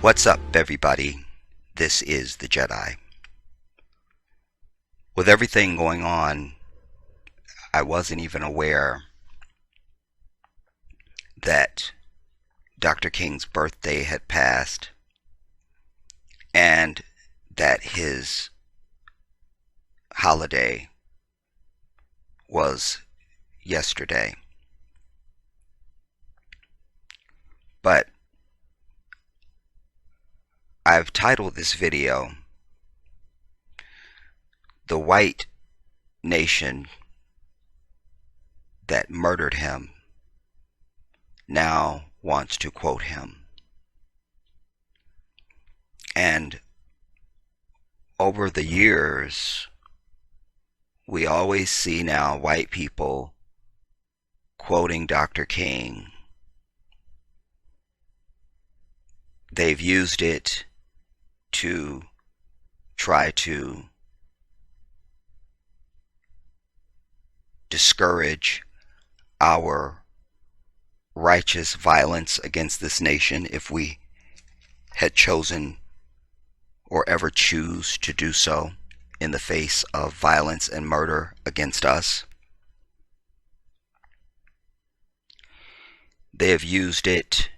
What's up, everybody? This is the Jedi. With everything going on, I wasn't even aware that Dr. King's birthday had passed and that his holiday was yesterday. But I've titled this video, "The White Nation That Murdered Him Now Wants to Quote Him." And over the years, we always see now white people quoting Dr. King. They've used it to try to discourage our righteous violence against this nation if we had chosen or ever choose to do so in the face of violence and murder against us. They have used it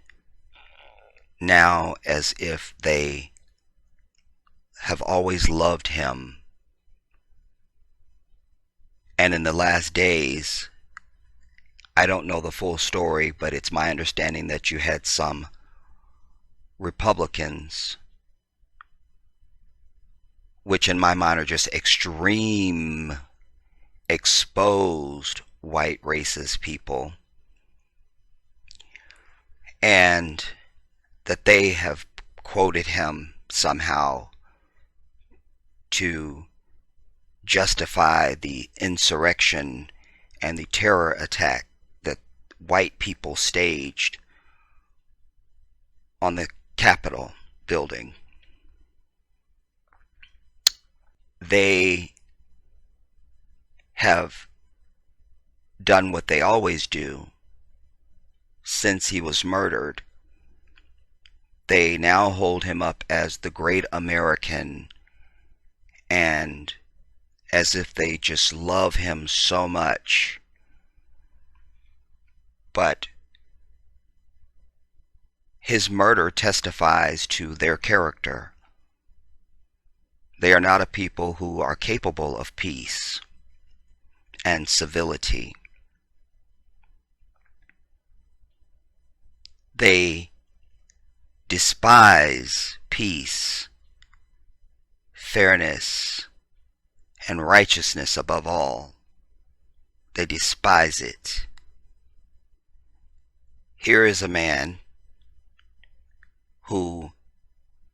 now as if they have always loved him. And in the last days, I don't know the full story, but it's my understanding that you had some Republicans, which in my mind are just extreme, exposed white racist people, and that they have quoted him somehow to justify the insurrection and the terror attack that white people staged on the Capitol building. They have done what they always do since he was murdered. They now hold him up as the great American, and as if they just love him so much. But his murder testifies to their character. They are not a people who are capable of peace and civility. They despise peace, fairness, and righteousness above all. They despise it. Here is a man who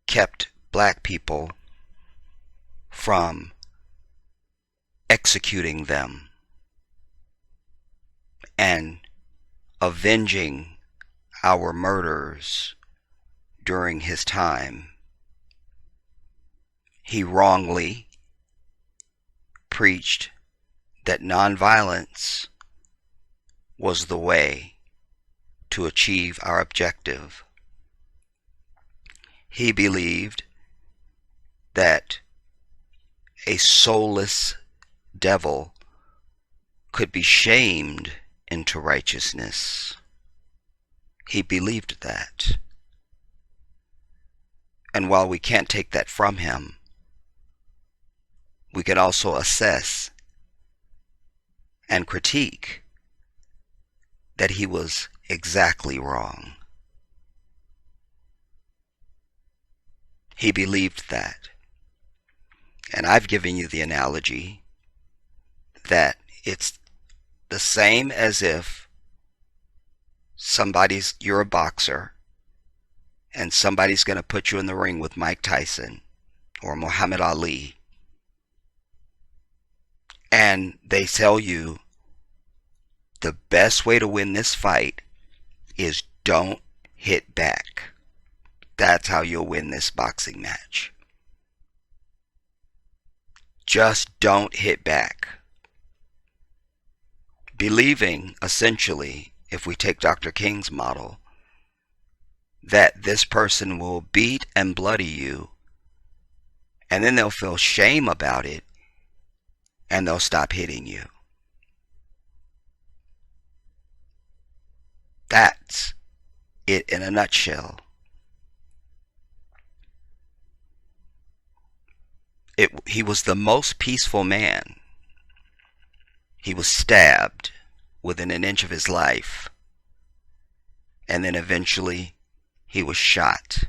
kept black people from executing them and avenging our murders during his time. He wrongly preached that nonviolence was the way to achieve our objective. He believed that a soulless devil could be shamed into righteousness. He believed that. And while we can't take that from him, we can also assess and critique that he was exactly wrong. He believed that. And I've given you the analogy that it's the same as if you're a boxer and somebody's going to put you in the ring with Mike Tyson or Muhammad Ali, and they tell you the best way to win this fight is don't hit back. That's how you'll win this boxing match. Just don't hit back. Believing, essentially, if we take Dr. King's model, that this person will beat and bloody you, and then they'll feel shame about it, and they'll stop hitting you. That's it in a nutshell. He was the most peaceful man. He was stabbed within an inch of his life, and then eventually he was shot.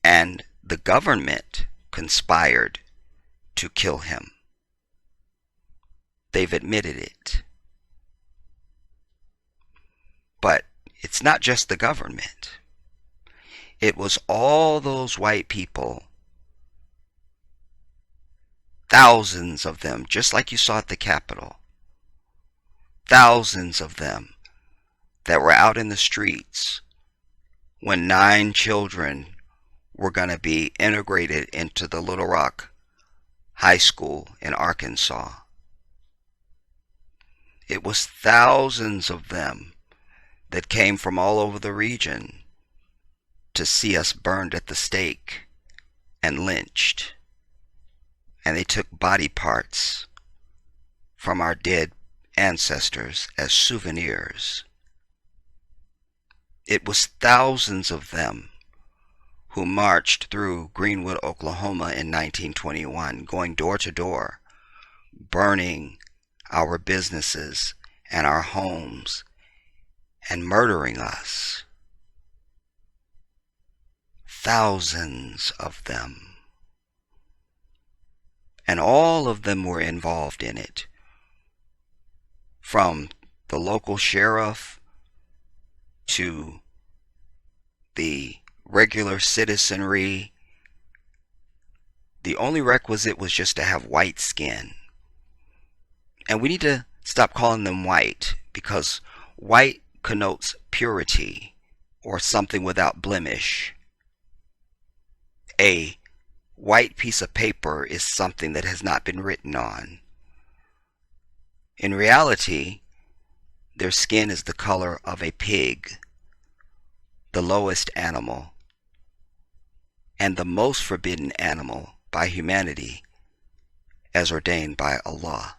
And the government conspired to kill him. They've admitted it. But it's not just the government. It was all those white people, thousands of them, just like you saw at the Capitol, thousands of them that were out in the streets when 9 children were going to be integrated into the Little Rock High School in Arkansas. It was thousands of them that came from all over the region to see us burned at the stake and lynched. And they took body parts from our dead ancestors as souvenirs. It was thousands of them who marched through Greenwood, Oklahoma in 1921, going door to door, burning our businesses and our homes and murdering us. Thousands of them. And all of them were involved in it. From the local sheriff to the regular citizenry. The only requisite was just to have white skin. And we need to stop calling them white, because white connotes purity or something without blemish. A white piece of paper is something that has not been written on. In reality, their skin is the color of a pig, the lowest animal, and the most forbidden animal by humanity, as ordained by Allah.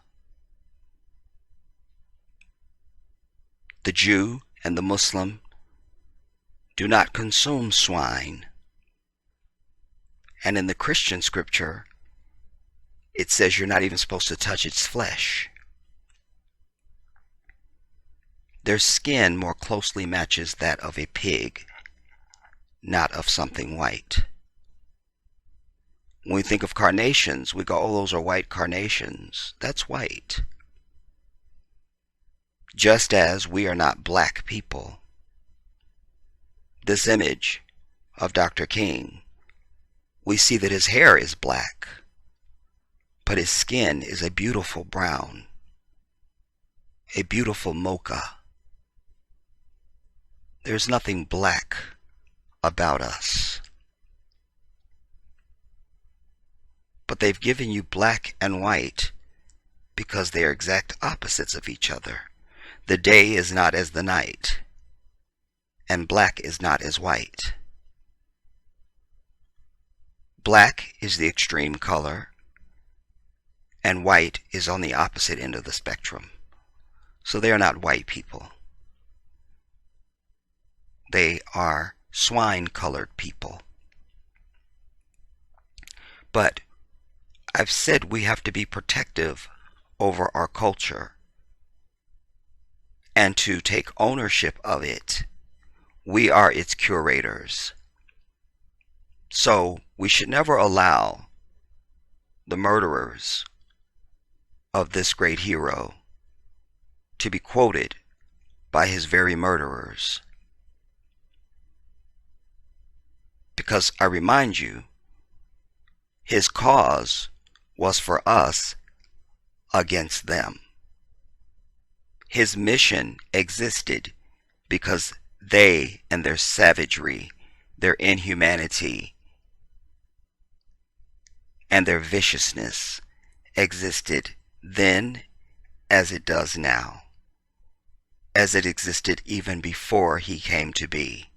The Jew and the Muslim do not consume swine. And in the Christian scripture, it says you're not even supposed to touch its flesh. Their skin more closely matches that of a pig, not of something white. When we think of carnations, we go, oh, those are white carnations. That's white. Just as we are not black people. This image of Dr. King, we see that his hair is black, but his skin is a beautiful brown, a beautiful mocha. There's nothing black about us. But they've given you black and white because they are exact opposites of each other. The day is not as the night, and black is not as white. Black is the extreme color, and white is on the opposite end of the spectrum. So they are not white people. They are swine-colored people. But I've said we have to be protective over our culture and to take ownership of it. We are its curators. So we should never allow the murderers of this great hero to be quoted by his very murderers. Because I remind you, his cause was for us against them. His mission existed because they and their savagery, their inhumanity, and their viciousness existed then as it does now. as it existed even before he came to be.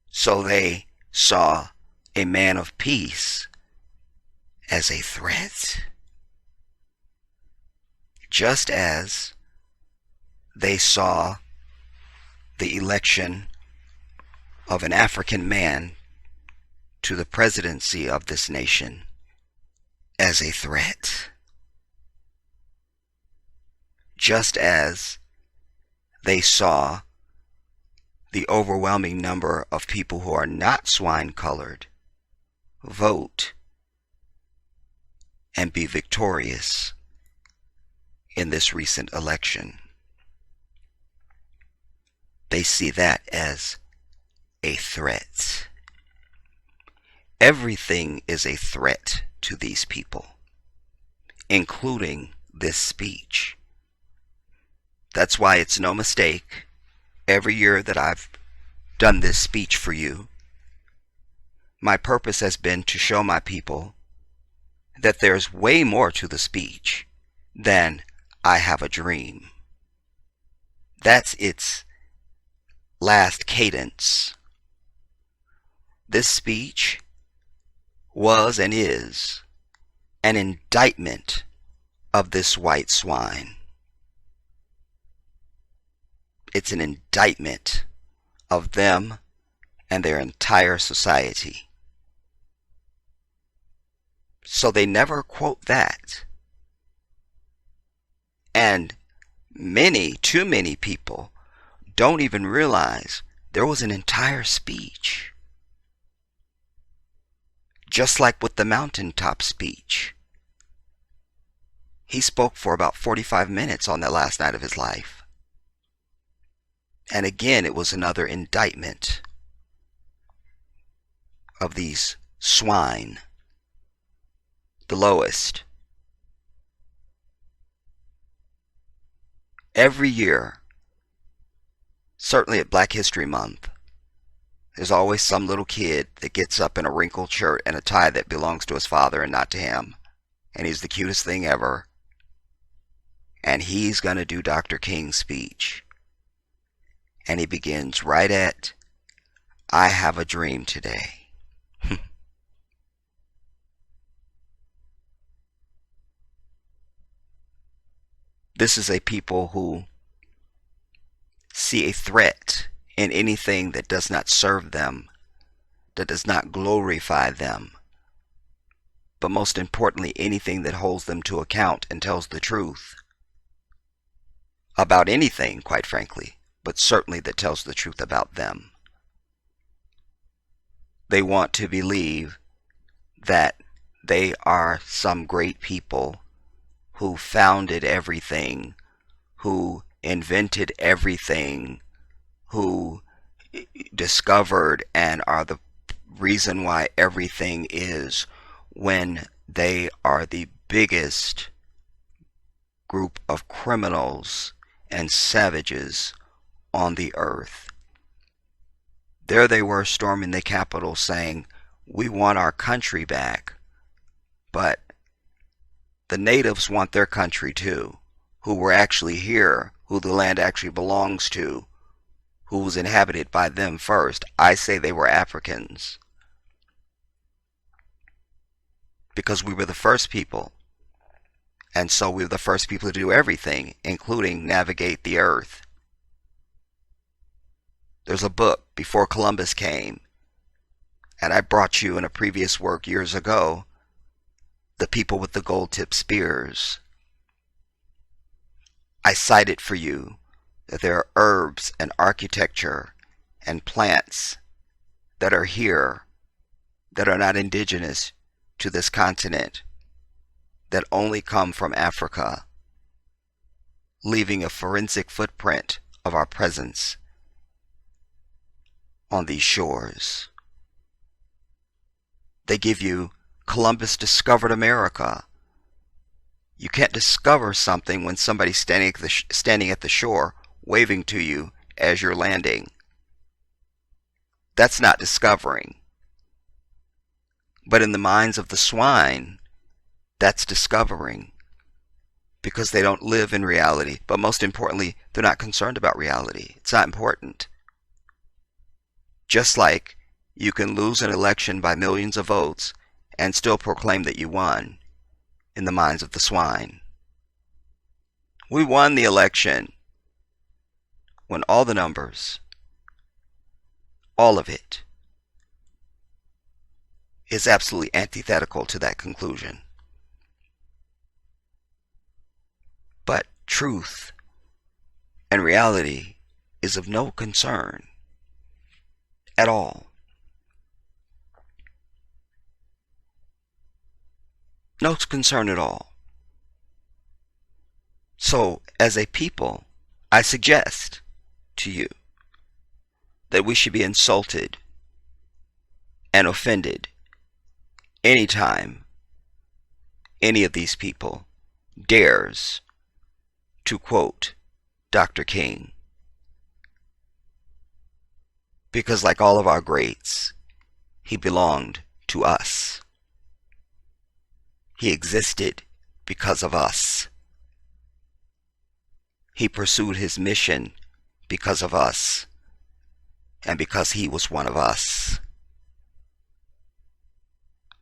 So they saw a man of peace as a threat, just as they saw the election of an African man to the presidency of this nation as a threat, just as they saw the overwhelming number of people who are not swine-colored vote and be victorious in this recent election. They see that as a threat. Everything is a threat to these people, including this speech. That's why it's no mistake, every year that I've done this speech for you, my purpose has been to show my people that there's way more to the speech than "I have a dream." That's its last cadence. This speech was and is an indictment of this white swine. It's an indictment of them and their entire society. So they never quote that. And too many people don't even realize there was an entire speech. Just like with the mountaintop speech. He spoke for about 45 minutes on that last night of his life. And again, it was another indictment of these swine, the lowest. Every year, certainly at Black History Month, there's always some little kid that gets up in a wrinkled shirt and a tie that belongs to his father and not to him. And he's the cutest thing ever. And he's going to do Dr. King's speech. And he begins right at, "I have a dream today." This is a people who see a threat in anything that does not serve them, that does not glorify them, but most importantly, anything that holds them to account and tells the truth about anything, quite frankly, but certainly that tells the truth about them. They want to believe that they are some great people who founded everything, who invented everything, who discovered and are the reason why everything is, when they are the biggest group of criminals and savages on the earth. There they were storming the Capitol saying, "We want our country back." But the natives want their country too, who were actually here, who the land actually belongs to, who was inhabited by them first. I say they were Africans. Because we were the first people. And so we were the first people to do everything, including navigate the earth. There's a book, Before Columbus Came, and I brought you in a previous work years ago, The People with the Gold-Tipped Spears. I cited for you that there are herbs and architecture and plants that are here that are not indigenous to this continent, that only come from Africa, leaving a forensic footprint of our presence on these shores. They give you Columbus discovered America. You can't discover something when somebody's standing at the shore waving to you as you're landing. That's not discovering. But in the minds of the swine, that's discovering. because they don't live in reality. But most importantly, they're not concerned about reality. It's not important. Just like you can lose an election by millions of votes and still proclaim that you won in the minds of the swine. We won the election when all the numbers, all of it, is absolutely antithetical to that conclusion. But truth and reality is of no concern at all. No concern at all. So, as a people, I suggest to you that we should be insulted and offended anytime any of these people dares to quote Dr. King. Because like all of our greats, he belonged to us. He existed because of us. He pursued his mission because of us, and because he was one of us.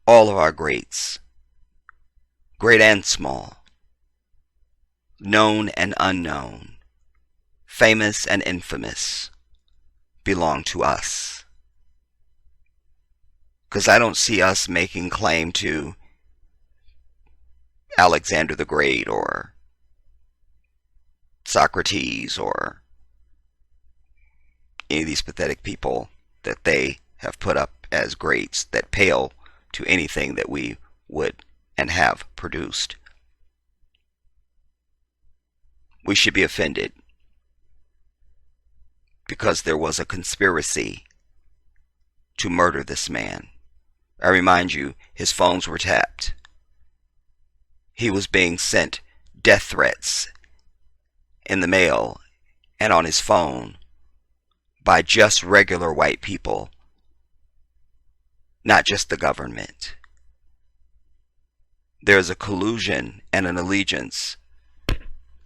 All of our greats, great and small, known and unknown, famous and infamous, belong to us. Because I don't see us making claim to Alexander the Great or Socrates or any of these pathetic people that they have put up as greats that pale to anything that we would and have produced. We should be offended because there was a conspiracy to murder this man. I remind you, his phones were tapped. He was being sent death threats in the mail and on his phone by just regular white people, not just the government. There's a collusion and an allegiance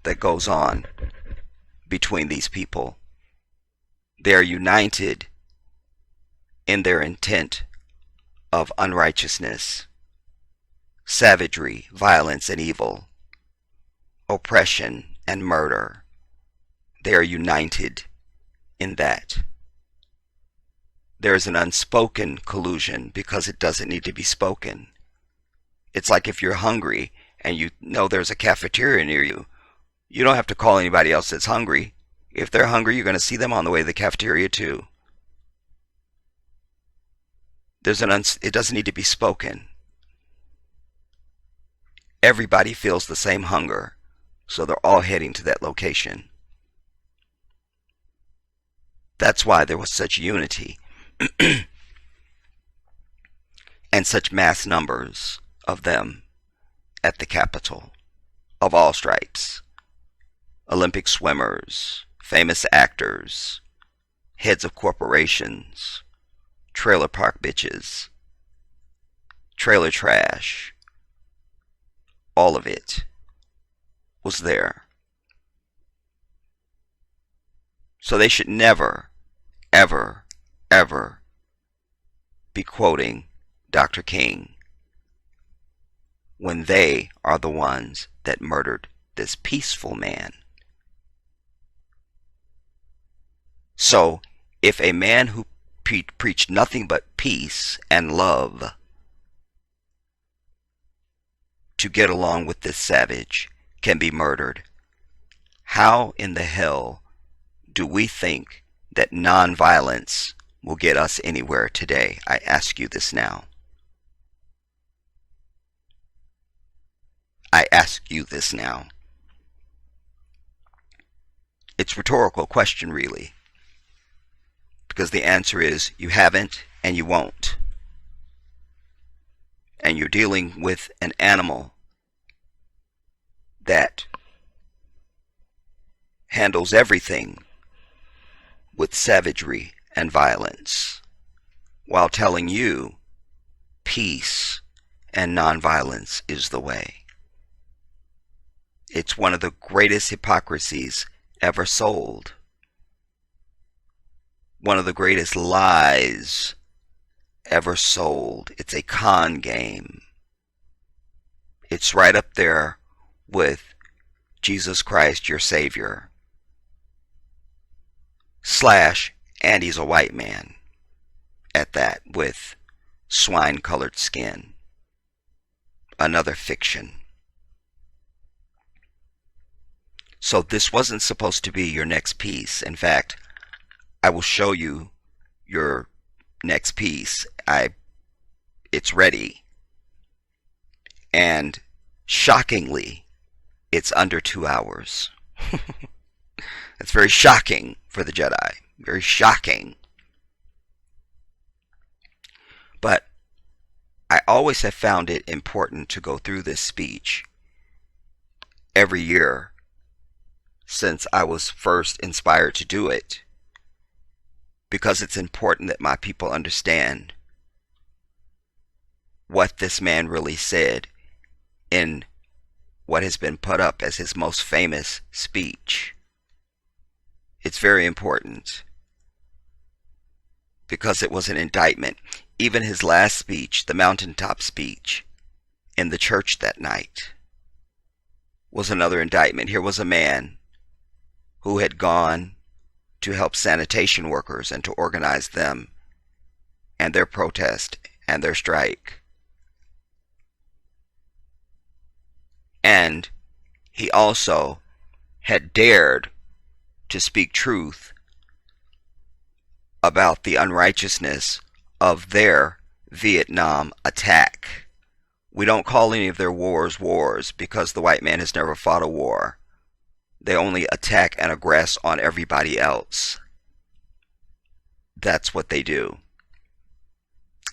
that goes on between these people. They are united in their intent of unrighteousness, savagery, violence, and evil, oppression, and murder. They are united in that. There is an unspoken collusion because it doesn't need to be spoken. It's like if you're hungry and you know there's a cafeteria near you, you don't have to call anybody else that's hungry. If they're hungry, you're going to see them on the way to the cafeteria too. It doesn't need to be spoken. Everybody feels the same hunger, so they're all heading to that location. That's why there was such unity and such mass numbers of them at the Capitol, of all stripes. Olympic swimmers, famous actors, heads of corporations, trailer park bitches, trailer trash, all of it was there. So they should never, ever, ever be quoting Dr. King when they are the ones that murdered this peaceful man. So, if a man who preached nothing but peace and love to get along with this savage can be murdered, how in the hell do we think that nonviolence will get us anywhere today? I ask you this now. I ask you this now. It's a rhetorical question, really. Because the answer is you haven't and you won't. And you're dealing with an animal that handles everything with savagery and violence, while telling you peace and nonviolence is the way. It's one of the greatest hypocrisies ever sold. One of the greatest lies ever sold. It's a con game. It's right up there with Jesus Christ, your Savior. Slash, and he's a white man at that, with swine-colored skin. Another fiction. So this wasn't supposed to be your next piece. In fact, I will show you your next piece. It's ready. And shockingly, it's under 2 hours. It's very shocking for the Jedi. Very shocking. But I always have found it important to go through this speech every year since I was first inspired to do it, because it's important that my people understand what this man really said in what has been put up as his most famous speech. It's very important because it was an indictment. Even his last speech, the mountaintop speech in the church that night, was another indictment. Here was a man who had gone to help sanitation workers and to organize them and their protest and their strike. And he also had dared to speak truth about the unrighteousness of their Vietnam attack. We don't call any of their wars wars because the white man has never fought a war. They only attack and aggress on everybody else. That's what they do.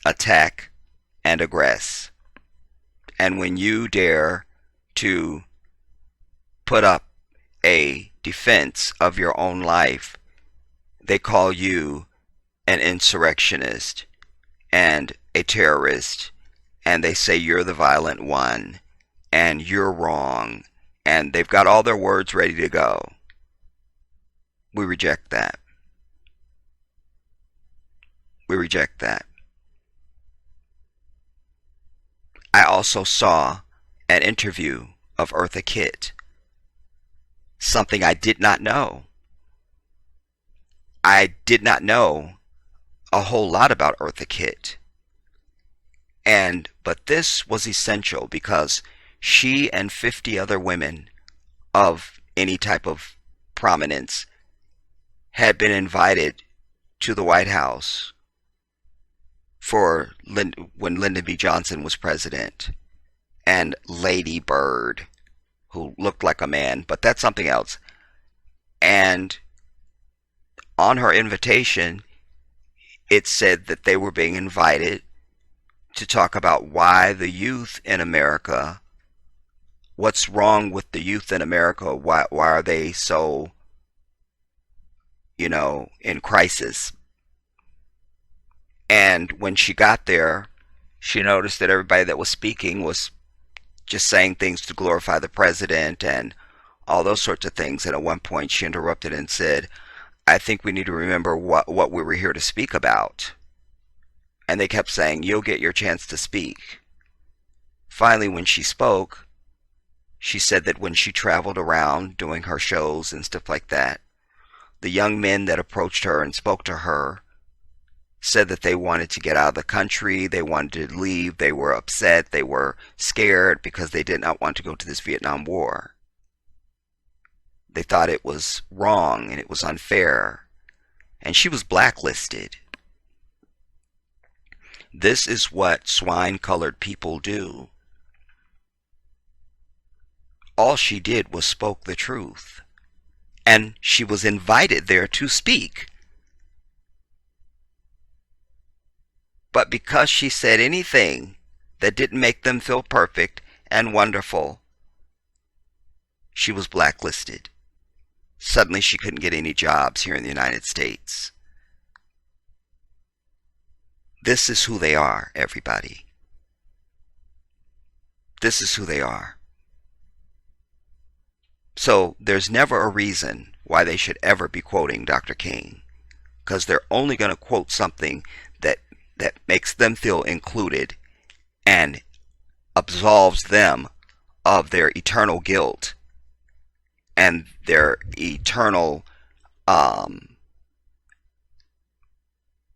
Attack and aggress. And when you dare to put up a defense of your own life, they call you an insurrectionist and a terrorist, and they say you're the violent one and you're wrong, and they've got all their words ready to go. We reject that. We reject that. I also saw an interview of Eartha Kitt, something I did not know. I did not know a whole lot about Eartha Kitt. But this was essential because she and 50 other women of any type of prominence had been invited to the White House for when Lyndon B. Johnson was president, and Lady Bird, who looked like a man, but that's something else. And on her invitation, it said that they were being invited to talk about why the youth in America, what's wrong with the youth in America, why are they so, in crisis. And when she got there, she noticed that everybody that was speaking was just saying things to glorify the president and all those sorts of things. And at one point she interrupted and said, I think we need to remember what we were here to speak about. And they kept saying, you'll get your chance to speak. Finally, when she spoke, she said that when she traveled around doing her shows and stuff like that, the young men that approached her and spoke to her said that they wanted to get out of the country, they wanted to leave, they were upset, they were scared because they did not want to go to this Vietnam War. They thought it was wrong and it was unfair. And she was blacklisted. This is what swine-colored people do. All she did was spoke the truth. And she was invited there to speak. But because she said anything that didn't make them feel perfect and wonderful, she was blacklisted. Suddenly she couldn't get any jobs here in the United States. This is who they are, everybody. This is who they are. So there's never a reason why they should ever be quoting Dr. King, because they're only going to quote something that makes them feel included and absolves them of their eternal guilt and their eternal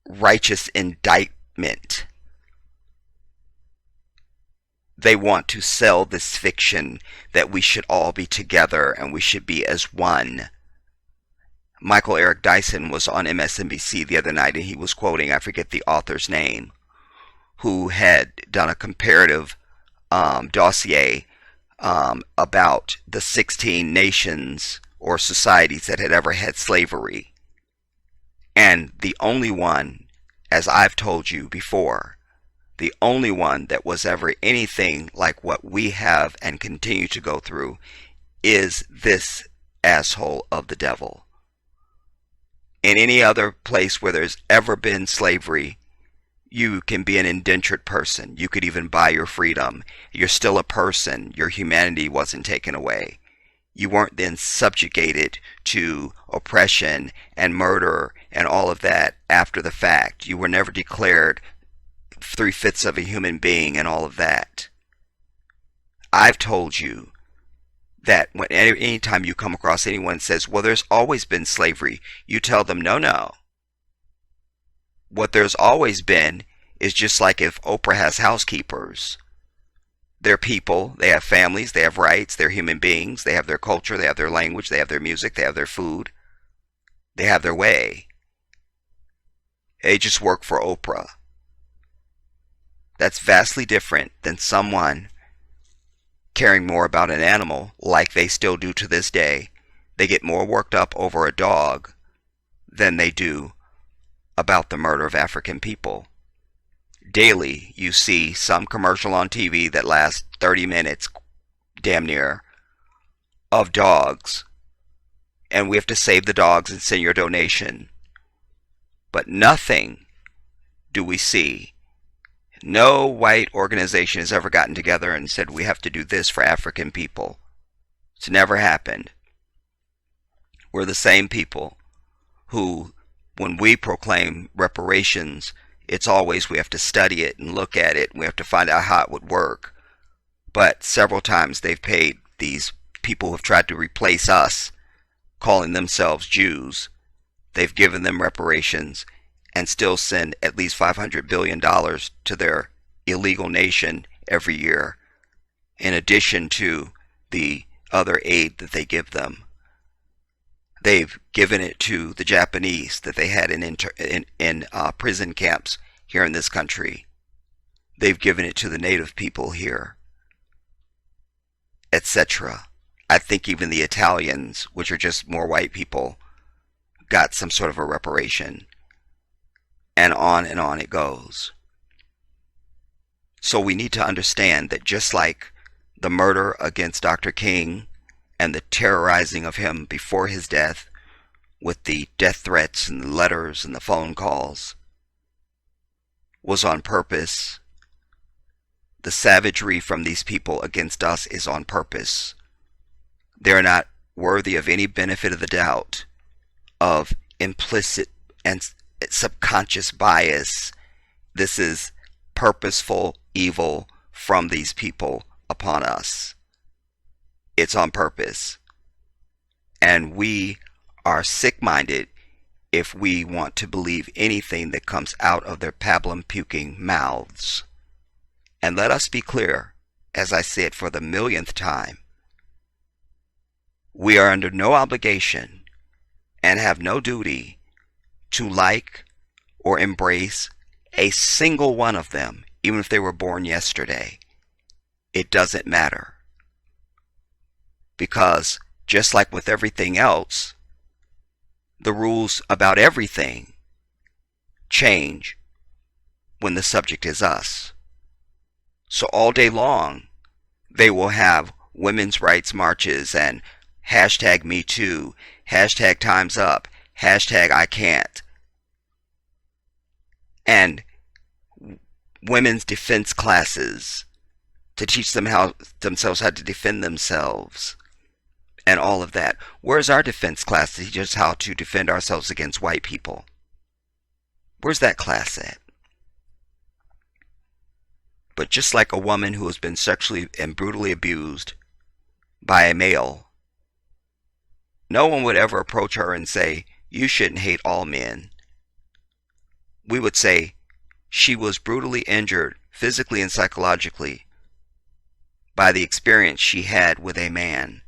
righteous indictment. They want to sell this fiction that we should all be together and we should be as one. Michael Eric Dyson was on MSNBC the other night, and he was quoting, I forget the author's name, who had done a comparative dossier about the 16 nations or societies that had ever had slavery. And the only one, as I've told you before, the only one that was ever anything like what we have and continue to go through is this asshole of the devil. In any other place where there's ever been slavery, you can be an indentured person. You could even buy your freedom. You're still a person. Your humanity wasn't taken away. You weren't then subjugated to oppression and murder and all of that after the fact. You were never declared 3/5 of a human being and all of that. I've told you that when anytime you come across anyone that says, well, there's always been slavery, you tell them, no. What there's always been is just like if Oprah has housekeepers. They're people, they have families, they have rights, they're human beings, they have their culture, they have their language, they have their music, they have their food, they have their way. They just work for Oprah. That's vastly different than someone caring more about an animal, like they still do to this day. They get more worked up over a dog than they do about the murder of African people. Daily, you see some commercial on TV that lasts 30 minutes, damn near, of dogs. And we have to save the dogs and send your donation. But nothing do we see. No white organization has ever gotten together and said we have to do this for African people. It's never happened. We're the same people who, when we proclaim reparations, it's always we have to study it and look at it and we have to find out how it would work. But several times they've paid these people who have tried to replace us, calling themselves Jews, they've given them reparations and still send at least $500 billion to their illegal nation every year, in addition to the other aid that they give them. They've given it to the Japanese that they had in prison camps here in this country. They've given it to the native people here, etc. I think even the Italians, which are just more white people, got some sort of a reparation. And on it goes. So we need to understand that just like the murder against Dr. King and the terrorizing of him before his death with the death threats and the letters and the phone calls was on purpose, the savagery from these people against us is on purpose. They're not worthy of any benefit of the doubt of implicit and subconscious bias. This is purposeful evil from these people upon us. It's on purpose. And we are sick-minded if we want to believe anything that comes out of their pablum-puking mouths. And let us be clear, as I said for the millionth time, we are under no obligation and have no duty to like or embrace a single one of them, even if they were born yesterday. It doesn't matter. Because just like with everything else, the rules about everything change when the subject is us. So all day long, they will have women's rights marches and hashtag Me Too, hashtag Time's Up, hashtag I Can't, and women's defense classes to teach them themselves how to defend themselves, and all of that. Where's our defense class to teach us how to defend ourselves against white people? Where's that class at? But just like a woman who has been sexually and brutally abused by a male, no one would ever approach her and say, you shouldn't hate all men. We would say, she was brutally injured physically and psychologically by the experience she had with a man.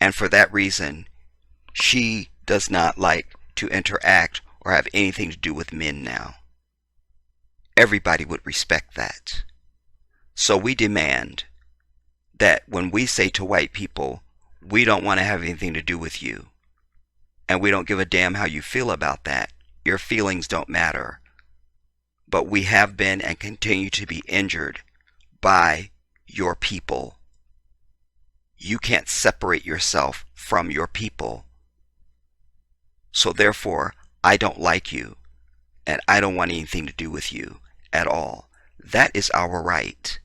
And for that reason, she does not like to interact or have anything to do with men now. Everybody would respect that. So we demand that when we say to white people, we don't want to have anything to do with you, and we don't give a damn how you feel about that, your feelings don't matter, but we have been and continue to be injured by your people. You can't separate yourself from your people. So therefore, I don't like you, and I don't want anything to do with you at all. That is our right.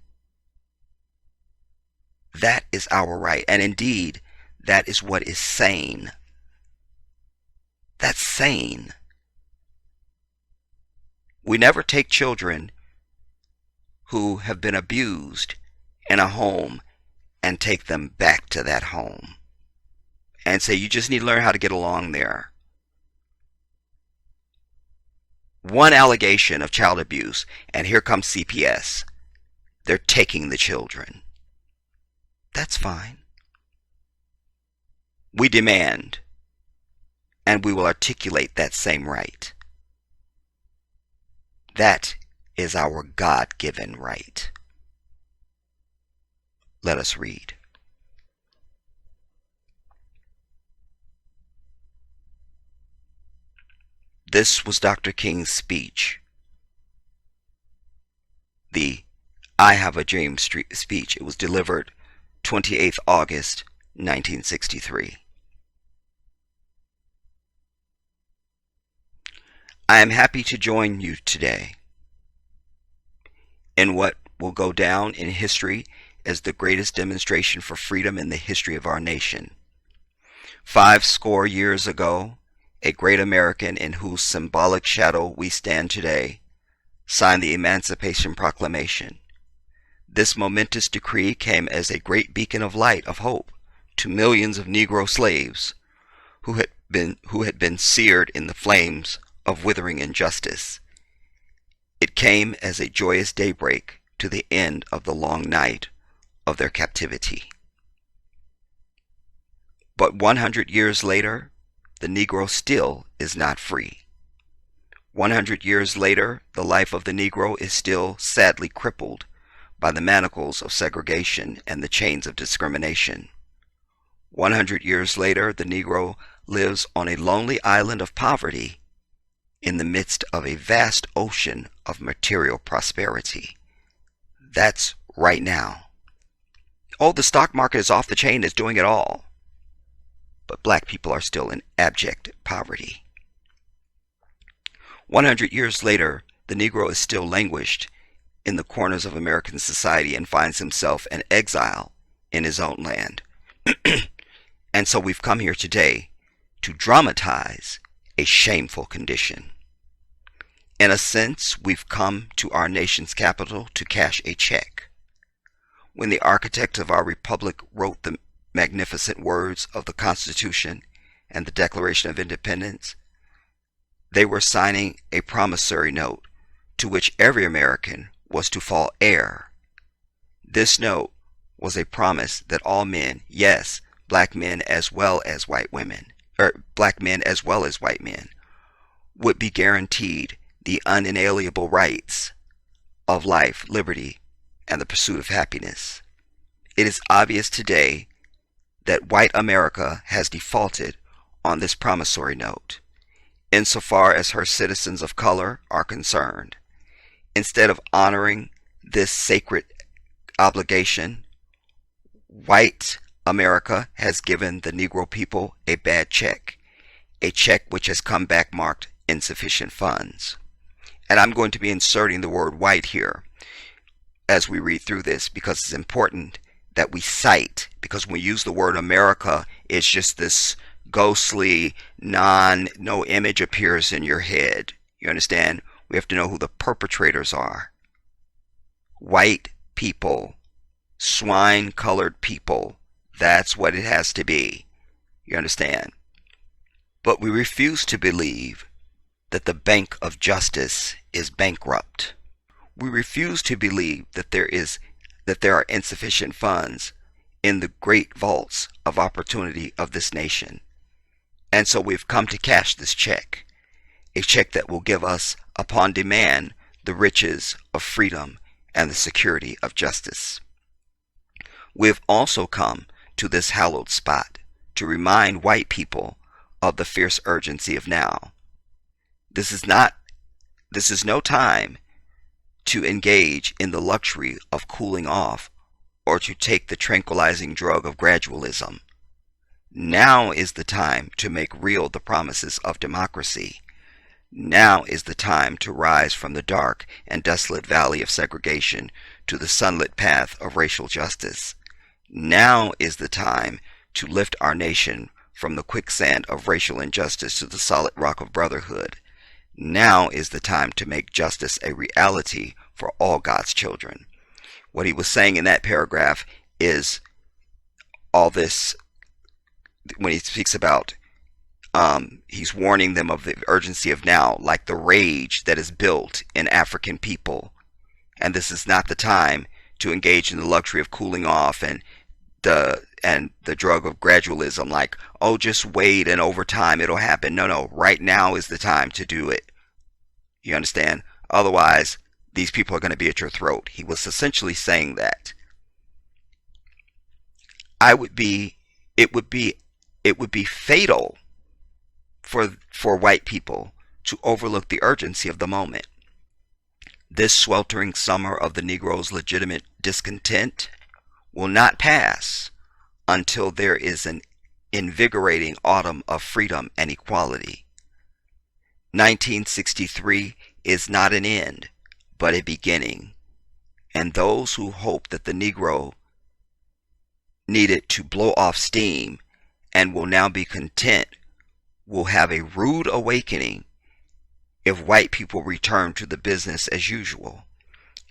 That is our right. And indeed, that is what is sane. That's sane. We never take children who have been abused in a home and take them back to that home and say, you just need to learn how to get along there. One allegation of child abuse, and here comes CPS. They're taking the children. That's fine. We demand, and we will articulate that same right. That is our God-given right. Let us read. This was Dr. King's speech, the I Have a Dream speech. It was delivered 28th August, 1963. I am happy to join you today in what will go down in history as the greatest demonstration for freedom in the history of our nation. 50 years ago, a great American in whose symbolic shadow we stand today signed the Emancipation Proclamation. This momentous decree came as a great beacon of light of hope to millions of Negro slaves who had been seared in the flames of withering injustice. It came as a joyous daybreak to the end of the long night of their captivity. But 100 years later, the Negro still is not free. 100 years later, the life of the Negro is still sadly crippled by the manacles of segregation and the chains of discrimination. 100 years later, the Negro lives on a lonely island of poverty in the midst of a vast ocean of material prosperity. That's right now. Oh, the stock market is off the chain, is doing it all. But black people are still in abject poverty. 100 years later, the Negro is still languished in the corners of American society and finds himself an exile in his own land. And so we've come here today to dramatize a shameful condition. In a sense, we've come to our nation's capital to cash a check. When the architect of our republic wrote the magnificent words of the Constitution and the Declaration of Independence, they were signing a promissory note to which every American was to fall heir. This note was a promise that all men, yes, black men as well as white women, black men as well as white men, would be guaranteed the unalienable rights of life, liberty, and the pursuit of happiness. It is obvious today that white America has defaulted on this promissory note, insofar as her citizens of color are concerned. Instead of honoring this sacred obligation, white America has given the Negro people a bad check, a check which has come back marked insufficient funds. And I'm going to be inserting the word white here as we read through this, because it's important that we cite, because when we use the word America, it's just this ghostly, no image appears in your head. You understand? We have to know who the perpetrators are. White people, swine-colored people. That's what it has to be. You understand? But we refuse to believe that the Bank of Justice is bankrupt. We refuse to believe that there are insufficient funds in the great vaults of opportunity of this nation. And so we've come to cash this check, a check that will give us, upon demand, the riches of freedom and the security of justice. We've also come to this hallowed spot to remind white people of the fierce urgency of now. This is no time to engage in the luxury of cooling off or to take the tranquilizing drug of gradualism. Now is the time to make real the promises of democracy. Now is the time to rise from the dark and desolate valley of segregation to the sunlit path of racial justice. Now is the time to lift our nation from the quicksand of racial injustice to the solid rock of brotherhood. Now is the time to make justice a reality for all God's children. What he was saying in that paragraph is all this, when he speaks about, he's warning them of the urgency of now, like the rage that is built in African people. And this is not the time to engage in the luxury of cooling off and the drug of gradualism, like, oh, just wait and over time it'll happen. No, right now is the time to do it. You understand? Otherwise, these people are going to be at your throat. He was essentially saying that. It would be fatal for white people to overlook the urgency of the moment. This sweltering summer of the Negro's legitimate discontent will not pass until there is an invigorating autumn of freedom and equality. 1963 is not an end, but a beginning, and those who hope that the Negro needed to blow off steam and will now be content will have a rude awakening if white people return to the business as usual,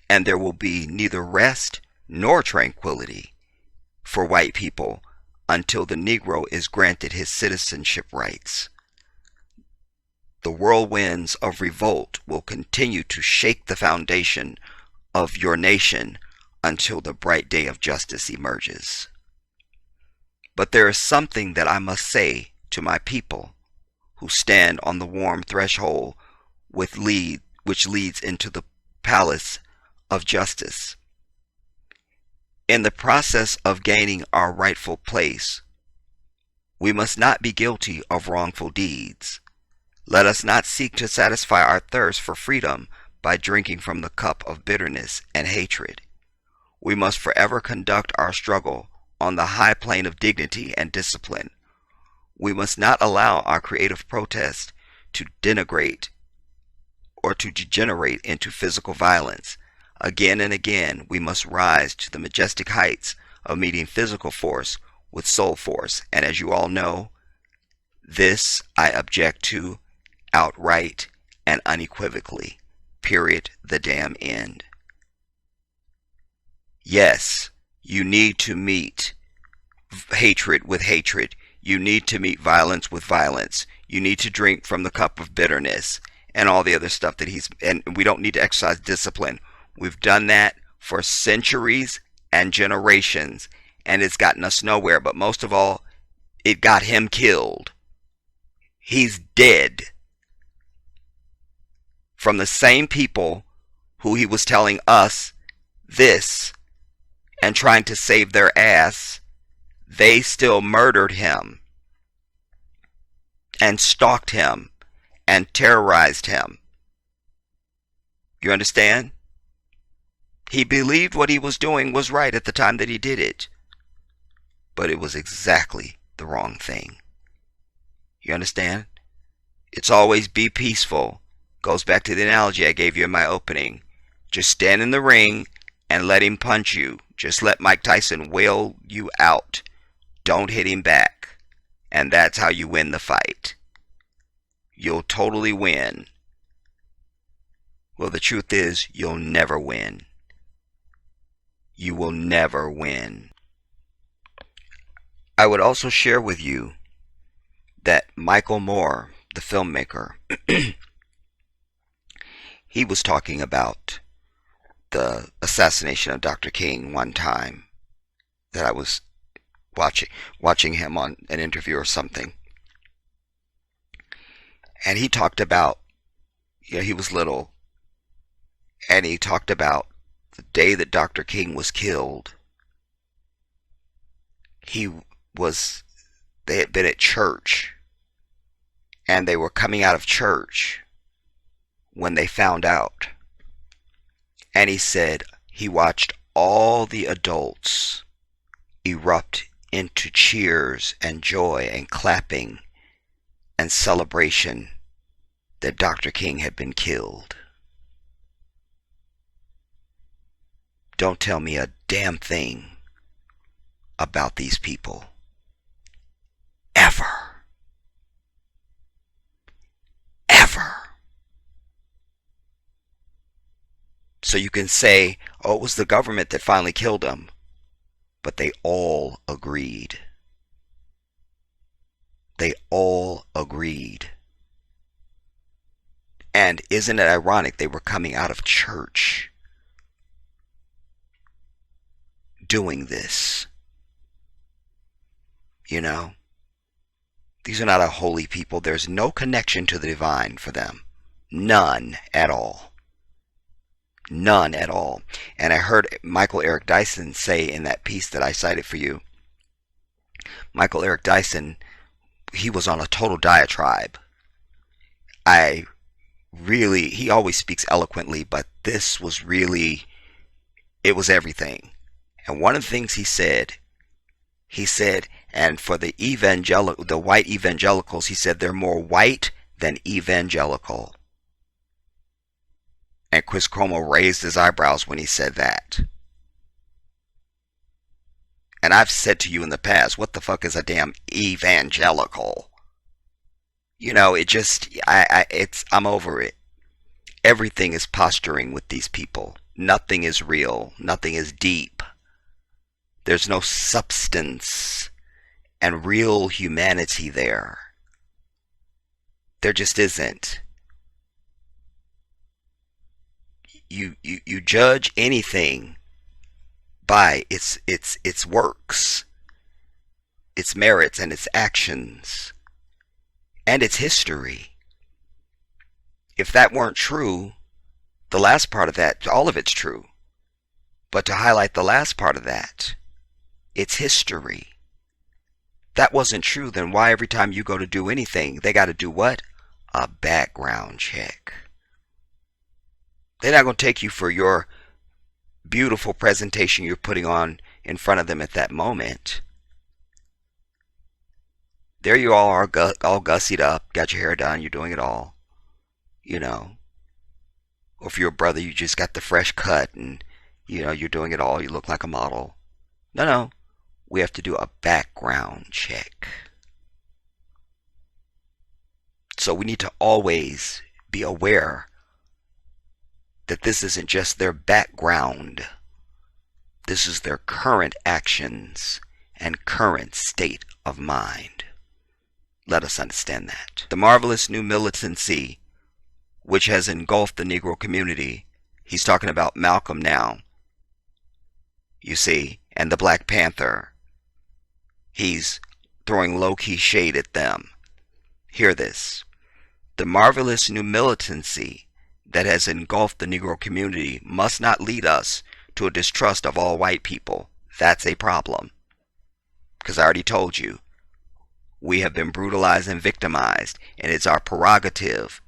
and there will be neither rest nor tranquility for white people until the Negro is granted his citizenship rights. The whirlwinds of revolt will continue to shake the foundation of your nation until the bright day of justice emerges. But there is something that I must say to my people who stand on the warm threshold which leads into the palace of justice. In the process of gaining our rightful place, we must not be guilty of wrongful deeds. Let us not seek to satisfy our thirst for freedom by drinking from the cup of bitterness and hatred. We must forever conduct our struggle on the high plane of dignity and discipline. We must not allow our creative protest to denigrate or to degenerate into physical violence. Again and again, we must rise to the majestic heights of meeting physical force with soul force. And as you all know, this I object to outright and unequivocally. Period. The damn end. Yes, you need to meet hatred with hatred. You need to meet violence with violence. You need to drink from the cup of bitterness and all the other stuff and we don't need to exercise discipline. We've done that for centuries and generations, and it's gotten us nowhere. But most of all, it got him killed. He's dead. From the same people who he was telling us this and trying to save their ass, they still murdered him and stalked him and terrorized him. You understand? He believed what he was doing was right at the time that he did it, but it was exactly the wrong thing. You understand? It's always be peaceful. Goes back to the analogy I gave you in my opening. Just stand in the ring and let him punch you. Just let Mike Tyson wail you out. Don't hit him back. And that's how you win the fight. You'll totally win. Well, the truth is, you'll never win. You will never win. I would also share with you that Michael Moore, the filmmaker, he was talking about the assassination of Dr. King one time that I was watching him on an interview or something. And he talked about, he was little, and he talked about the day that Dr. King was killed. They had been at church, and they were coming out of church when they found out. And he said he watched all the adults erupt into cheers and joy and clapping and celebration that Dr. King had been killed. Don't tell me a damn thing about these people. Ever. Ever. So you can say, oh, it was the government that finally killed him. But they all agreed. They all agreed. And isn't it ironic they were coming out of church doing this? You know? These are not a holy people. There's no connection to the divine for them. None at all. None at all. And I heard Michael Eric Dyson say in that piece that I cited for you, Michael Eric Dyson, he was on a total diatribe. He always speaks eloquently, but this was really, it was everything. And one of the things he said, and for the white evangelicals, he said they're more white than evangelical. And Chris Cuomo raised his eyebrows when he said that. And I've said to you in the past, what the fuck is a damn evangelical? You know, it just, I'm over it. Everything is posturing with these people. Nothing is real. Nothing is deep. There's no substance and real humanity there. There just isn't. You judge anything by its works, its merits, and its actions, and its history. If that weren't true, the last part of that, all of it's true. But to highlight the last part of that, its history. That wasn't true, then why every time you go to do anything, they got to do what? A background check. They're not going to take you for your beautiful presentation you're putting on in front of them at that moment. There you all are, all gussied up, got your hair done, you're doing it all. You know. Or if you're a brother, you just got the fresh cut and, you know, you're doing it all, you look like a model. No. We have to do a background check. So we need to always be aware that this isn't just their background. This is their current actions and current state of mind. Let us understand that. The marvelous new militancy which has engulfed the Negro community, he's talking about Malcolm now, you see, and the Black Panther. He's throwing low-key shade at them. Hear this. The marvelous new militancy that has engulfed the Negro community must not lead us to a distrust of all white people. That's a problem. Because I already told you, we have been brutalized and victimized, and it's our prerogative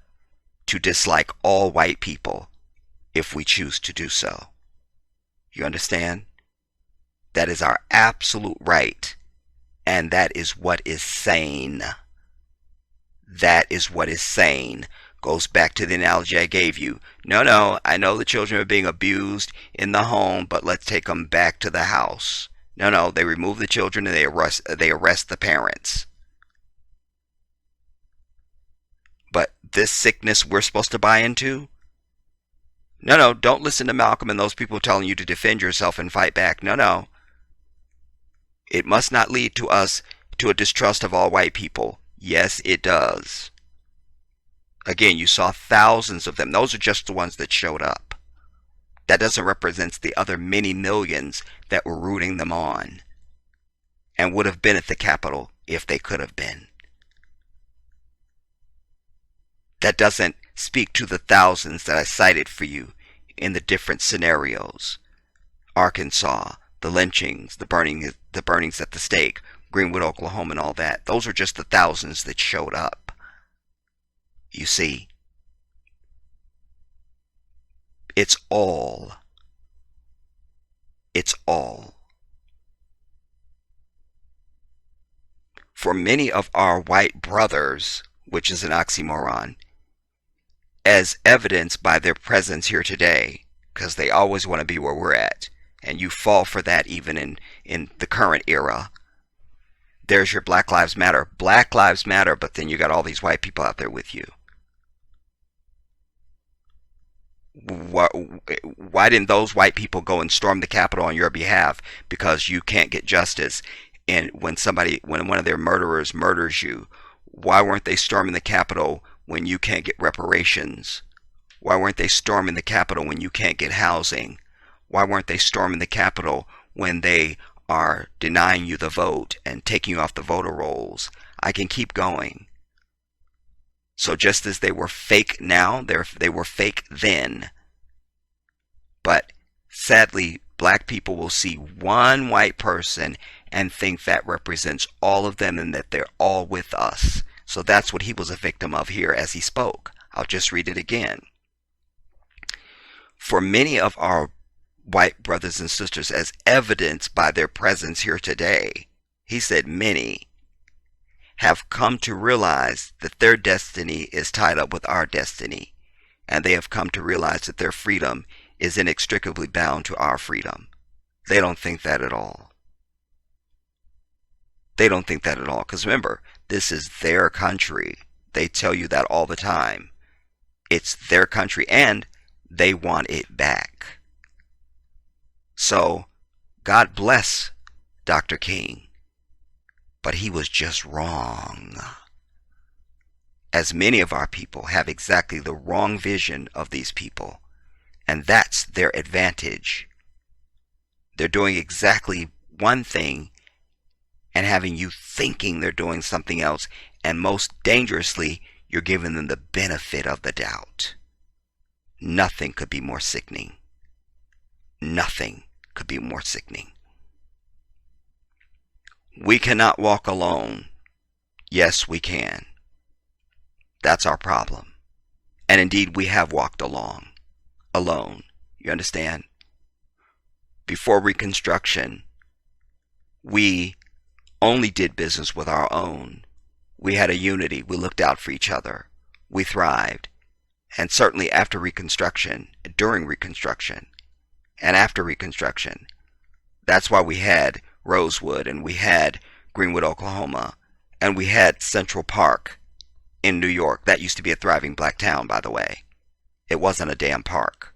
to dislike all white people if we choose to do so. You understand? That is our absolute right, and that is what is sane. That is what is sane. Goes back to the analogy I gave you. No, no, I know the children are being abused in the home, but let's take them back to the house. No, no, they remove the children and they arrest the parents. But this sickness we're supposed to buy into? No, no, don't listen to Malcolm and those people telling you to defend yourself and fight back. No, no. It must not lead to us to a distrust of all white people. Yes, it does. Again, you saw thousands of them. Those are just the ones that showed up. That doesn't represent the other many millions that were rooting them on and would have been at the Capitol if they could have been. That doesn't speak to the thousands that I cited for you in the different scenarios. Arkansas, the lynchings, the burnings at the stake, Greenwood, Oklahoma, and all that. Those are just the thousands that showed up. You see, it's all. For many of our white brothers, which is an oxymoron, as evidenced by their presence here today, because they always want to be where we're at, and you fall for that even in the current era. There's your Black Lives Matter. Black Lives Matter, but then you got all these white people out there with you. Why didn't those white people go and storm the Capitol on your behalf? Because you can't get justice. And when one of their murderers murders you, why weren't they storming the Capitol when you can't get reparations? Why weren't they storming the Capitol when you can't get housing? Why weren't they storming the Capitol when they are denying you the vote and taking you off the voter rolls? I can keep going. So just as they were fake now, they were fake then. But sadly, black people will see one white person and think that represents all of them and that they're all with us. So that's what he was a victim of here as he spoke. I'll just read it again. For many of our white brothers and sisters, as evidenced by their presence here today, he said many, have come to realize that their destiny is tied up with our destiny, and they have come to realize that their freedom is inextricably bound to our freedom. They don't think that at all. They don't think that at all, because remember, this is their country. They tell you that all the time. It's their country, and they want it back. So, God bless Dr. King. But he was just wrong. As many of our people have exactly the wrong vision of these people, and that's their advantage. They're doing exactly one thing and having you thinking they're doing something else, and most dangerously, you're giving them the benefit of the doubt. Nothing could be more sickening. Nothing could be more sickening. We cannot walk alone. Yes, we can. That's our problem. And indeed, we have walked alone. You understand? Before Reconstruction, we only did business with our own. We had a unity. We looked out for each other. We thrived. And certainly after Reconstruction, during Reconstruction, and after Reconstruction, that's why we had Rosewood, and we had Greenwood, Oklahoma, and we had Central Park in New York. That used to be a thriving black town, by the way. It wasn't a damn park.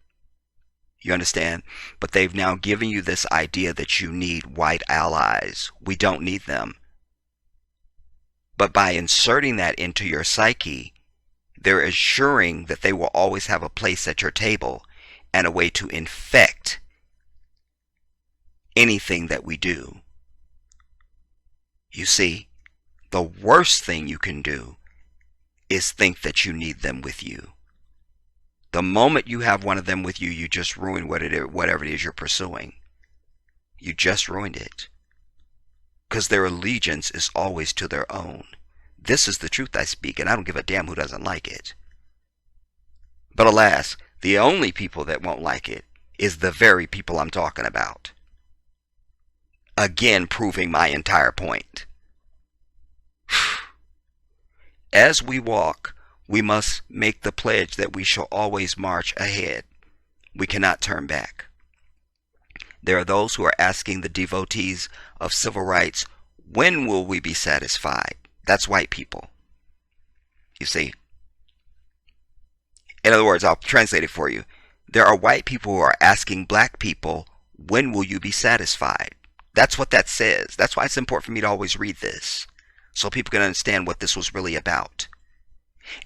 You understand? But they've now given you this idea that you need white allies. We don't need them. But by inserting that into your psyche, they're assuring that they will always have a place at your table and a way to infect anything that we do. You see, the worst thing you can do is think that you need them with you. The moment you have one of them with you, you just ruin whatever it is you're pursuing. You just ruined it. Because their allegiance is always to their own. This is the truth I speak, and I don't give a damn who doesn't like it. But alas, the only people that won't like it is the very people I'm talking about. Again, proving my entire point. As we walk We must make the pledge that we shall always march ahead. We cannot turn back. There are those who are asking the devotees of civil rights, when will we be satisfied? That's white people. You see? In other words, I'll translate it for you. There are white people who are asking black people, when will you be satisfied? That's what that says. That's why it's important for me to always read this, so people can understand what this was really about.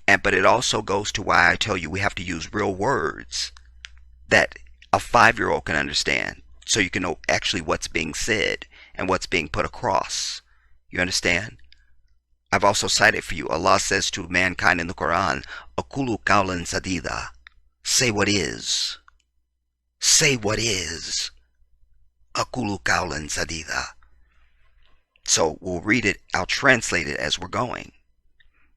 But it also goes to why I tell you we have to use real words that a 5-year-old can understand, so you can know actually what's being said and what's being put across. You understand? I've also cited for you, Allah says to mankind in the Quran, Aqulu qawlan sadida. Say what is. Say what is. Aqulu qawlan sadida. So we'll read it, I'll translate it as we're going.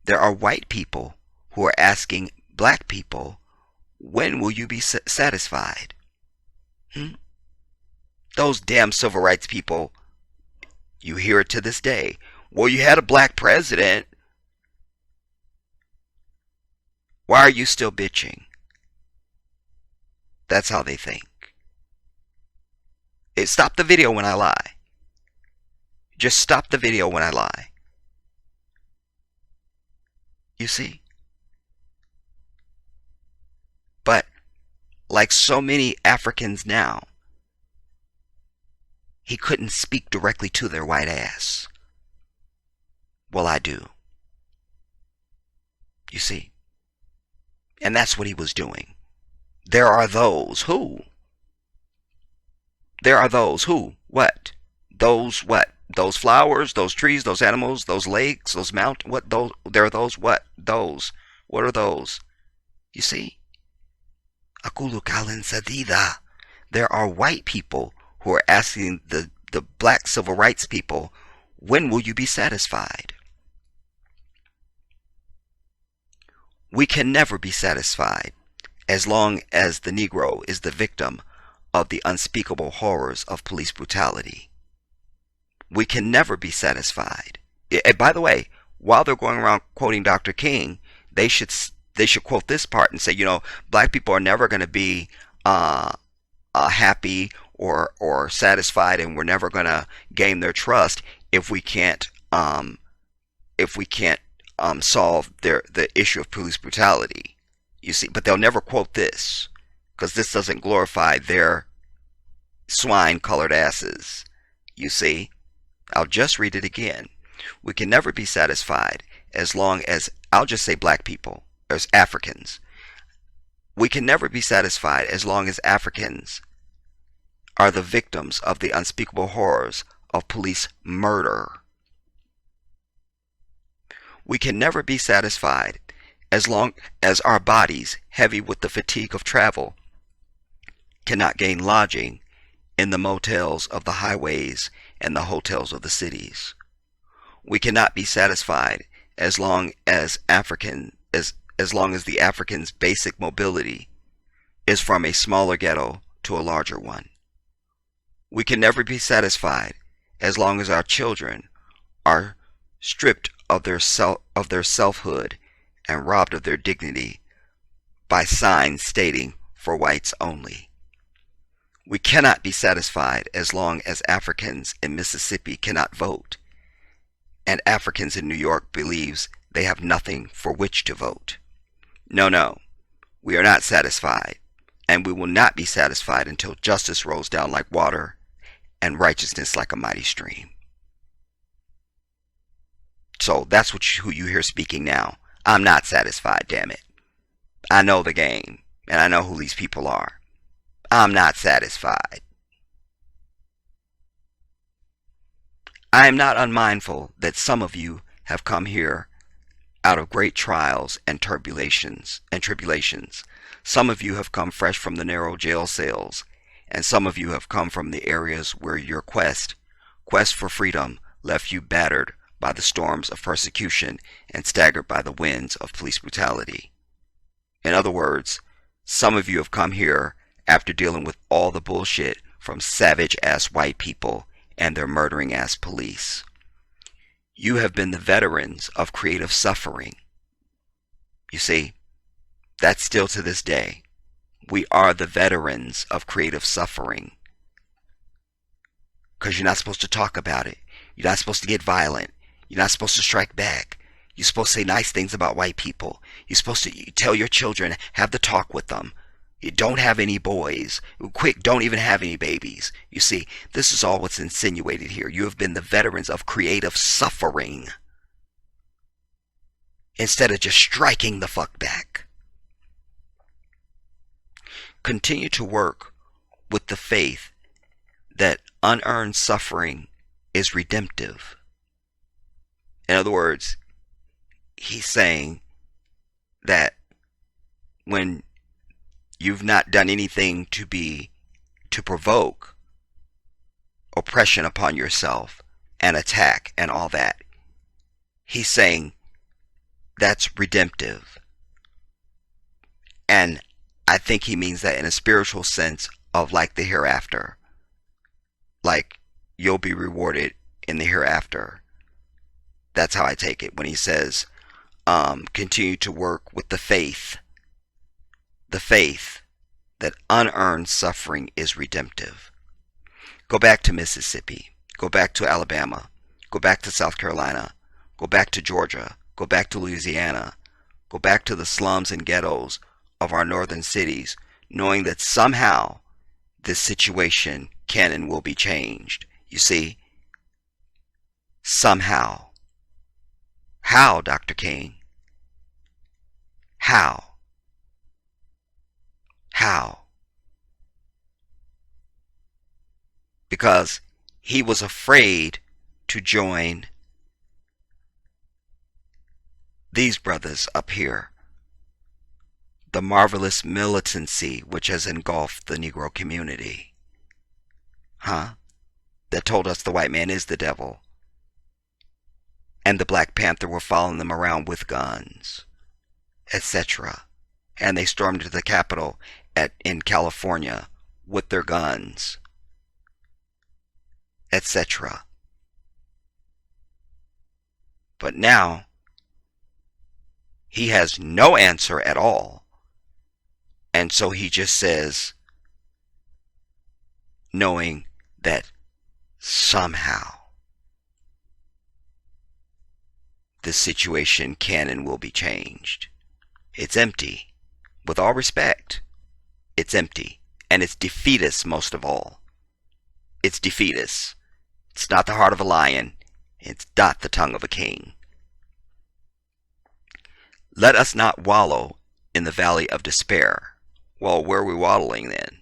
There are white people who are asking black people, when will you be satisfied? Those damn civil rights people, you hear it to this day. Well, you had a black president. Why are you still bitching? That's how they think. Stop the video when I lie. Just stop the video when I lie. You see? But, like so many Africans now, he couldn't speak directly to their white ass. Well, I do. You see? And that's what he was doing. There are those who? There are those who? What? Those what? Those flowers, those trees, those animals, those lakes, those mountains, what those? There are those what? Those. What are those? You see? Aqulu qawlan sadida. There are white people who are asking the black civil rights people, when will you be satisfied? We can never be satisfied as long as the Negro is the victim of the unspeakable horrors of police brutality. We can never be satisfied. And by the way, while they're going around quoting Dr. King, they should quote this part and say, black people are never going to be happy or satisfied, and we're never going to gain their trust if we can't solve the issue of police brutality. You see, but they'll never quote this because this doesn't glorify their swine-colored asses. You see, I'll just read it again. We can never be satisfied as long as, I'll just say black people, as Africans. We can never be satisfied as long as Africans are the victims of the unspeakable horrors of police murder. We can never be satisfied as long as our bodies, heavy with the fatigue of travel, cannot gain lodging in the motels of the highways and the hotels of the cities. We cannot be satisfied as long as the African's basic mobility is from a smaller ghetto to a larger one. We can never be satisfied as long as our children are stripped of their selfhood and robbed of their dignity by signs stating "for whites only." We cannot be satisfied as long as Africans in Mississippi cannot vote, and Africans in New York believes they have nothing for which to vote. No, we are not satisfied, and we will not be satisfied until justice rolls down like water and righteousness like a mighty stream. So that's who you hear speaking now. I'm not satisfied, damn it. I know the game, and I know who these people are. I'm not satisfied. I am not unmindful that some of you have come here out of great trials and tribulations. Some of you have come fresh from the narrow jail cells, and some of you have come from the areas where your quest for freedom left you battered by the storms of persecution and staggered by the winds of police brutality. In other words, some of you have come here after dealing with all the bullshit from savage-ass white people and their murdering-ass police. You have been the veterans of creative suffering. You see, that's still to this day. We are the veterans of creative suffering. Because you're not supposed to talk about it. You're not supposed to get violent. You're not supposed to strike back. You're supposed to say nice things about white people. You're supposed to tell your children, have the talk with them. You don't have any boys. Quick, don't even have any babies. You see, this is all what's insinuated here. You have been the veterans of creative suffering, instead of just striking the fuck back. Continue to work with the faith that unearned suffering is redemptive. In other words, he's saying that when you've not done anything to provoke oppression upon yourself and attack and all that, he's saying that's redemptive. And I think he means that in a spiritual sense of like the hereafter. Like you'll be rewarded in the hereafter. That's how I take it when he says, continue to work with the faith that unearned suffering is redemptive. Go back to Mississippi. Go back to Alabama. Go back to South Carolina. Go back to Georgia. Go back to Louisiana. Go back to the slums and ghettos of our northern cities, knowing that somehow this situation can and will be changed. You see? Somehow. How, Dr. King? How? How? Because he was afraid to join these brothers up here. The marvelous militancy which has engulfed the Negro community. That told us the white man is the devil. And the Black Panther were following them around with guns, etc. And they stormed into the Capitol in California with their guns, etc. But now, he has no answer at all. And so he just says, knowing that somehow this situation can and will be changed. It's empty. With all respect, it's empty. And it's defeatist most of all. It's defeatist. It's not the heart of a lion. It's not the tongue of a king. Let us not wallow in the valley of despair. Well, where are we waddling then?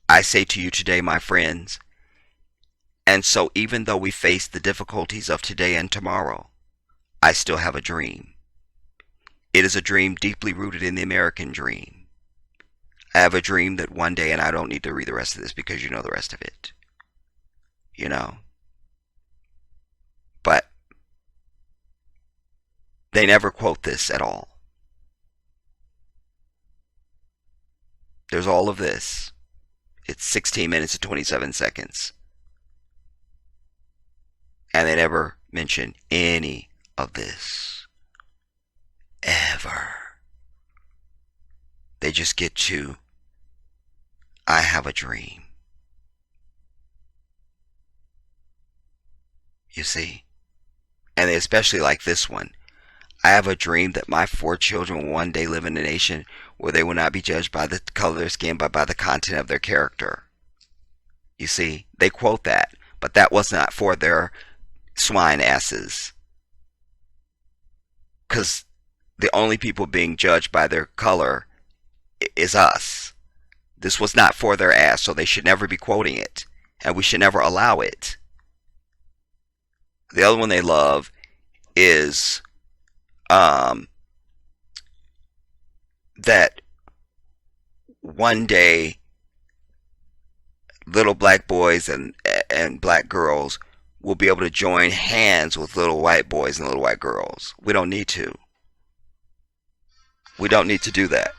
I say to you today, my friends, and so even though we face the difficulties of today and tomorrow, I still have a dream. It is a dream deeply rooted in the American dream. I have a dream that one day, and I don't need to read the rest of this because you know the rest of it. You know? But they never quote this at all. There's all of this. It's 16 minutes and 27 seconds. And they never mention any of this. Ever. They just get to, I have a dream. You see? And they especially like this one. I have a dream that my 4 children will one day live in a nation where they will not be judged by the color of their skin, but by the content of their character. You see? They quote that. But that was not for their swine asses. Because the only people being judged by their color is us. This was not for their ass, so they should never be quoting it. And we should never allow it. The other one they love is that one day little black boys and black girls will be able to join hands with little white boys and little white girls. We don't need to. We don't need to do that.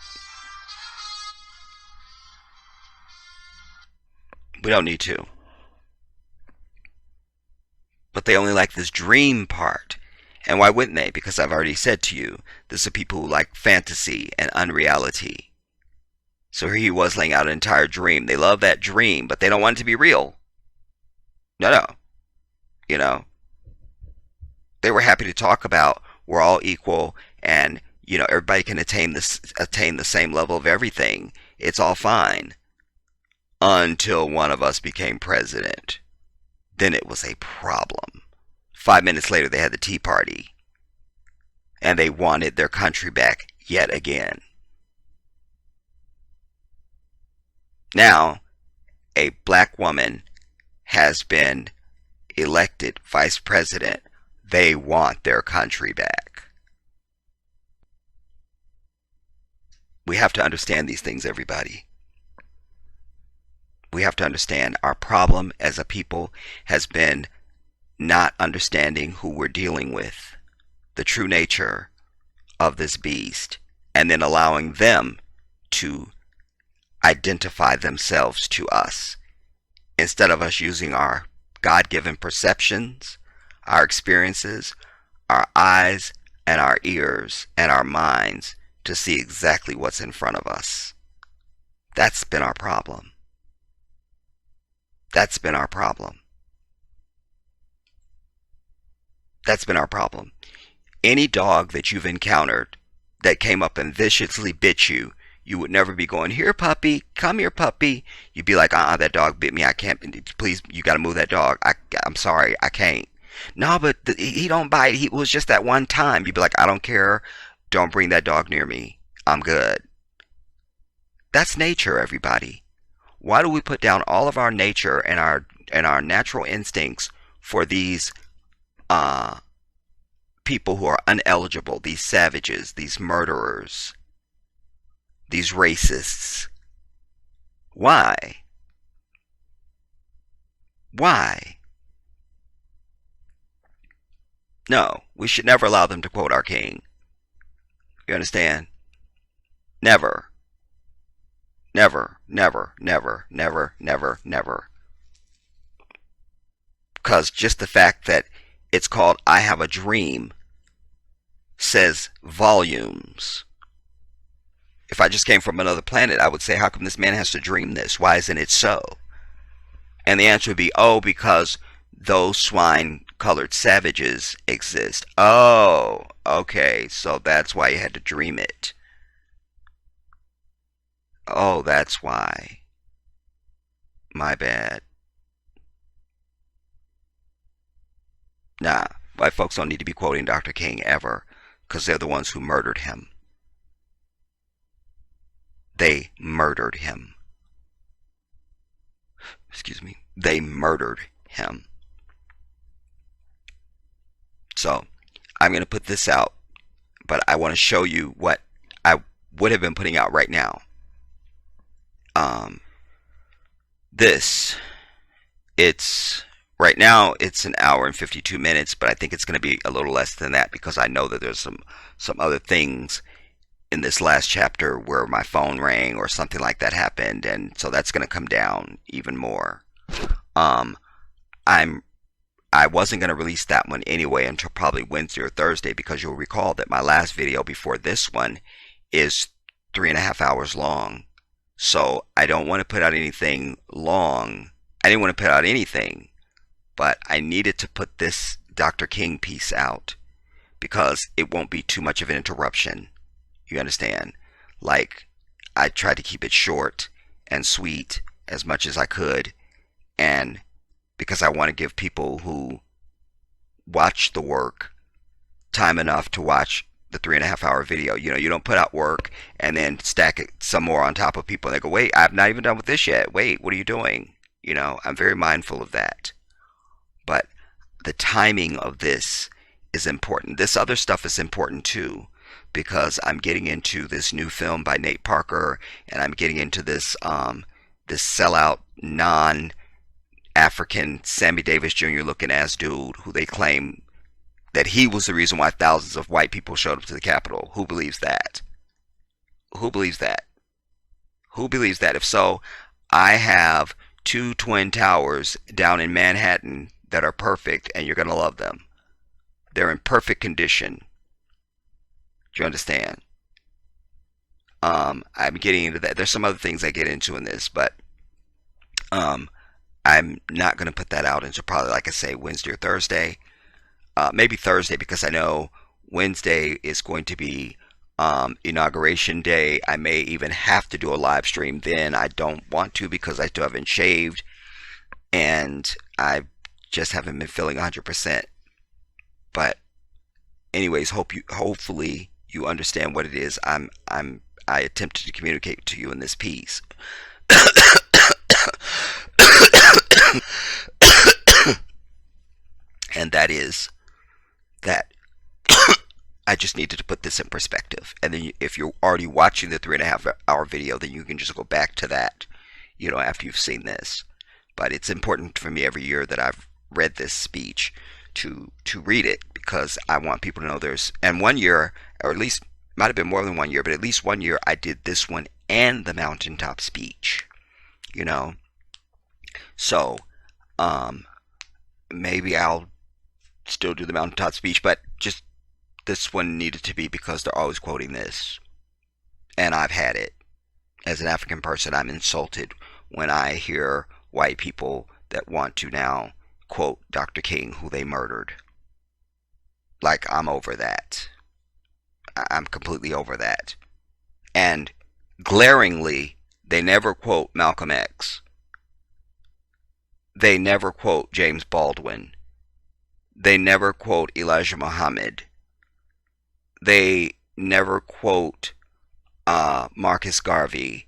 We don't need to. But they only like this dream part. And why wouldn't they? Because I've already said to you, this are people who like fantasy and unreality. So here he was laying out an entire dream. They love that dream, but they don't want it to be real. No, no. You know, they were happy to talk about we're all equal and everybody can attain the same level of everything. It's all fine until one of us became president. Then it was a problem. 5 minutes later, they had the Tea Party, and they wanted their country back yet again. Now, a black woman has been elected vice president. They want their country back. We have to understand these things, everybody. We have to understand our problem as a people has been not understanding who we're dealing with, the true nature of this beast, and then allowing them to identify themselves to us instead of us using our God-given perceptions, our experiences, our eyes and our ears and our minds to see exactly what's in front of us. That's been our problem. That's been our problem. That's been our problem. Any dog that you've encountered that came up and viciously bit you, you would never be going, here puppy, come here puppy. You'd be like, that dog bit me, I can't, please, you gotta move that dog. I'm sorry, I can't. No, but he don't bite, it was just that one time. You'd be like, I don't care, don't bring that dog near me, I'm good. That's nature, everybody. Why do we put down all of our nature and our natural instincts for these people who are uneligible, these savages, these murderers, these racists? Why? Why? No, we should never allow them to quote our king. You understand? Never. Never, never, never, never, never, never. Because just the fact that it's called I Have a Dream says volumes. If I just came from another planet, I would say, how come this man has to dream this? Why isn't it so? And the answer would be, because those swine-colored savages exist. Oh, okay, so that's why you had to dream it. Oh, that's why. My bad. Nah, white folks don't need to be quoting Dr. King ever, because they're the ones who murdered him. They murdered him. Excuse me. They murdered him. So, I'm going to put this out, but I want to show you what I would have been putting out right now. Right now it's an hour and 52 minutes, but I think it's going to be a little less than that because I know that there's some other things in this last chapter where my phone rang or something like that happened, and so that's going to come down even more. I wasn't going to release that one anyway until probably Wednesday or Thursday, because you'll recall that my last video before this one is 3.5 hours long. So I don't want to put out anything long. I didn't want to put out anything, but I needed to put this Dr. King piece out because it won't be too much of an interruption. You understand? Like, I tried to keep it short and sweet as much as I could, and because I want to give people who watch the work time enough to watch the 3.5 hour video. You don't put out work and then stack it some more on top of people and they go, wait, I'm not even done with this yet. Wait, what are you doing? I'm very mindful of that. But the timing of this is important. This other stuff is important too, because I'm getting into this new film by Nate Parker, and I'm getting into this this sellout non-African Sammy Davis Jr. looking ass dude who they claim that he was the reason why thousands of white people showed up to the Capitol. Who believes that? Who believes that? Who believes that? If so, I have 2 twin towers down in Manhattan that are perfect, and you're going to love them. They're in perfect condition. Do you understand? I'm getting into that. There's some other things I get into in this, but um, I'm not going to put that out until probably, like I say, Wednesday or Thursday. Maybe Thursday because I know Wednesday is going to be inauguration day. I may even have to do a live stream then. I don't want to because I still haven't shaved and I just haven't been feeling 100%. But anyways, hopefully you understand what it is I attempted to communicate to you in this piece. And that is that I just needed to put this in perspective. And then if you're already watching the 3.5 hour video, then you can just go back to that, after you've seen this. But it's important for me every year that I've read this speech to read it because I want people to know and one year, or at least might have been more than 1 year, but at least 1 year I did this one and the mountaintop speech, you know. So, maybe I'll still do the mountaintop speech, but just this one needed to be because they're always quoting this. And I've had it. As an African person, I'm insulted when I hear white people that want to now quote Dr. King, who they murdered. Like, I'm over that. I'm completely over that. And glaringly, they never quote Malcolm X. They never quote James Baldwin. They never quote Elijah Muhammad. They never quote Marcus Garvey.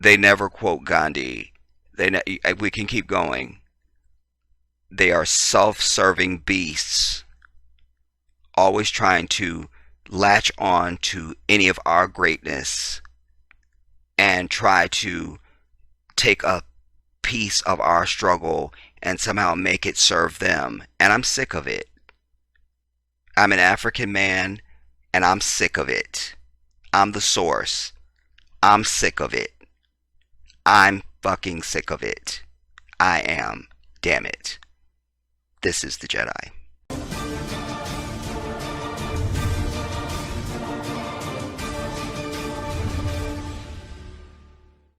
They never quote Gandhi. We can keep going. They are self-serving beasts, always trying to latch on to any of our greatness and try to take a piece of our struggle and somehow make it serve them. And I'm sick of it. I'm an African man and I'm sick of it. I'm the source. I'm sick of it. I'm fucking sick of it. I am. Damn it. This is the Jedi.